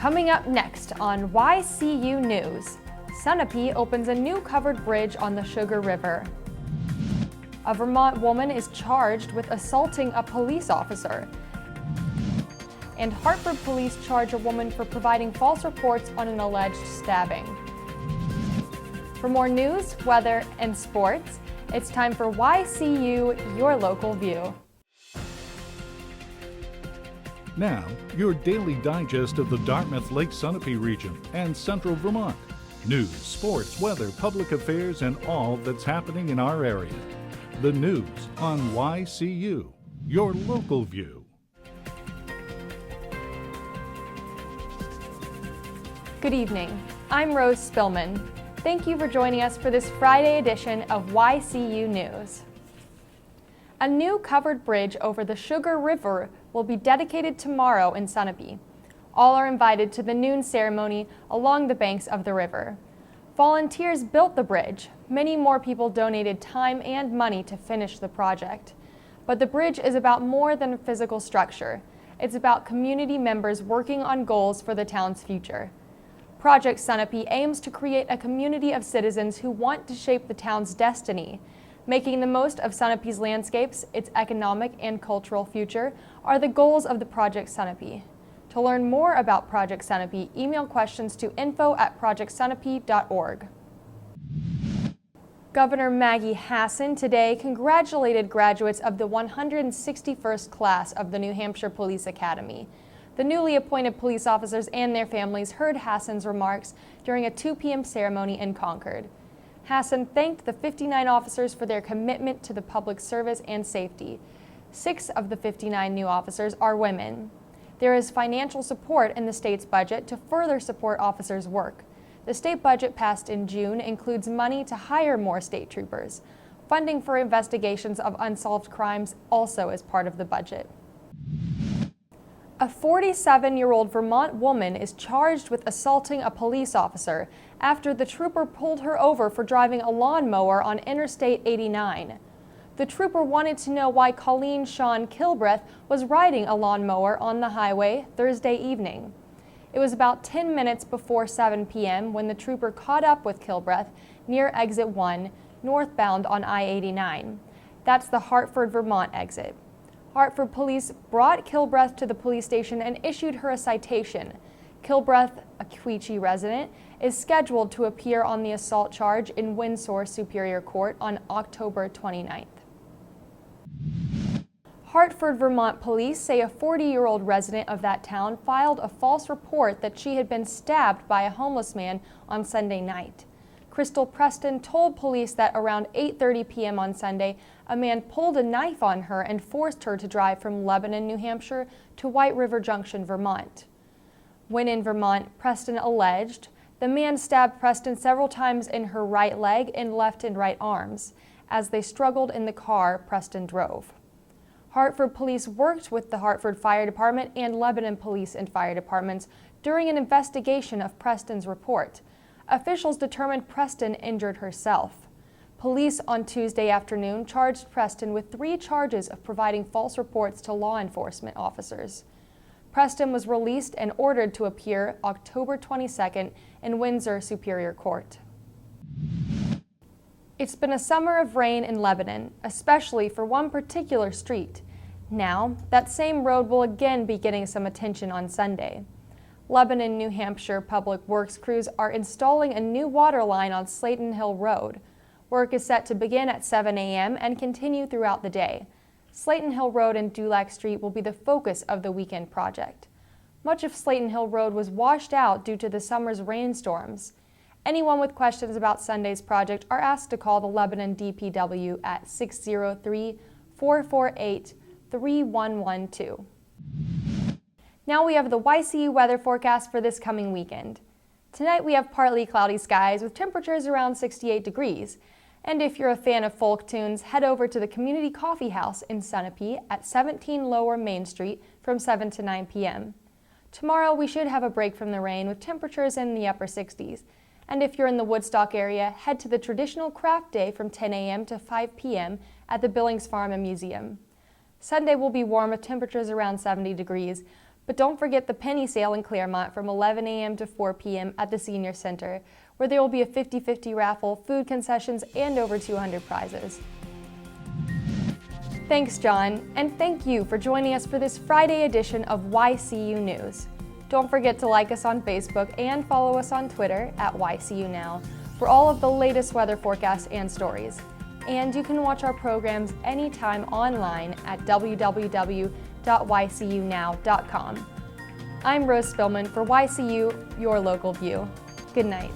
Coming up next on YCU News, Sunapee opens a new covered bridge on the Sugar River. A Vermont woman is charged with assaulting a police officer. And Hartford police charge a woman for providing false reports on an alleged stabbing. For more news, weather, and sports, it's time for YCU, your local view. Now, your daily digest of the Dartmouth-Lake Sunapee region and central Vermont. News, sports, weather, public affairs, and all that's happening in our area. The news on YCU, your local view. Good evening. I'm Rose Spillman. Thank you for joining us for this Friday edition of YCU News. A new covered bridge over the Sugar River will be dedicated tomorrow in Sunapee. All are invited to the noon ceremony along the banks of the river. Volunteers built the bridge. Many more people donated time and money to finish the project. But the bridge is about more than a physical structure. It's about community members working on goals for the town's future. Project Sunapee aims to create a community of citizens who want to shape the town's destiny. Making the most of Sunapee's landscapes, its economic and cultural future, are the goals of the Project Sunapee. To learn more about Project Sunapee, email questions to info@projectsunapee.org. Governor Maggie Hassan today congratulated graduates of the 161st class of the New Hampshire Police Academy. The newly appointed police officers and their families heard Hassan's remarks during a 2 p.m. ceremony in Concord. Hassan thanked the 59 officers for their commitment to the public service and safety. 6 of the 59 new officers are women. There is financial support in the state's budget to further support officers' work. The state budget passed in June includes money to hire more state troopers. Funding for investigations of unsolved crimes also is part of the budget. A 47-year-old Vermont woman is charged with assaulting a police officer after the trooper pulled her over for driving a lawnmower on Interstate 89. The trooper wanted to know why Colleen Shawn Kilbreth was riding a lawnmower on the highway Thursday evening. It was about 10 minutes before 7 p.m. when the trooper caught up with Kilbreth near Exit 1, northbound on I-89. That's the Hartford, Vermont exit. Hartford police brought Kilbreth to the police station and issued her a citation. Kilbreth, a Quechee resident, is scheduled to appear on the assault charge in Windsor Superior Court on October 29th. Hartford, Vermont police say a 40-year-old resident of that town filed a false report that she had been stabbed by a homeless man on Sunday night. Crystal Preston told police that around 8:30 p.m. on Sunday, a man pulled a knife on her and forced her to drive from Lebanon, New Hampshire to White River Junction, Vermont. When in Vermont, Preston alleged the man stabbed Preston several times in her right leg and left and right arms. As they struggled in the car Preston drove. Hartford police worked with the Hartford Fire Department and Lebanon Police and Fire Departments during an investigation of Preston's report. Officials determined Preston injured herself. Police on Tuesday afternoon charged Preston with 3 charges of providing false reports to law enforcement officers. Preston was released and ordered to appear October 22nd in Windsor Superior Court. It's been a summer of rain in Lebanon, especially for one particular street. Now, that same road will again be getting some attention on Sunday. Lebanon, New Hampshire Public Works crews are installing a new water line on Slayton Hill Road. Work is set to begin at 7 a.m. and continue throughout the day. Slayton Hill Road and Dulac Street will be the focus of the weekend project. Much of Slayton Hill Road was washed out due to the summer's rainstorms. Anyone with questions about Sunday's project are asked to call the Lebanon DPW at 603-448-3112. Now we have the YCU weather forecast for this coming weekend. Tonight we have partly cloudy skies with temperatures around 68 degrees. And if you're a fan of folk tunes, head over to the Community Coffee House in Sunapee at 17 Lower Main Street from 7 to 9 p.m. Tomorrow we should have a break from the rain with temperatures in the upper 60s. And if you're in the Woodstock area, head to the traditional craft day from 10 a.m. to 5 p.m. at the Billings Farm and Museum. Sunday will be warm with temperatures around 70 degrees, But don't forget the penny sale in Claremont from 11 a.m. to 4 p.m. at the Senior Center, where there will be a 50-50 raffle, food concessions, and over 200 prizes. Thanks, John, and thank you for joining us for this Friday edition of YCU News. Don't forget to like us on Facebook and follow us on Twitter at YCU Now for all of the latest weather forecasts and stories. And you can watch our programs anytime online at www.ycunow.com. I'm Rose Spillman for YCU, your local view. Good night.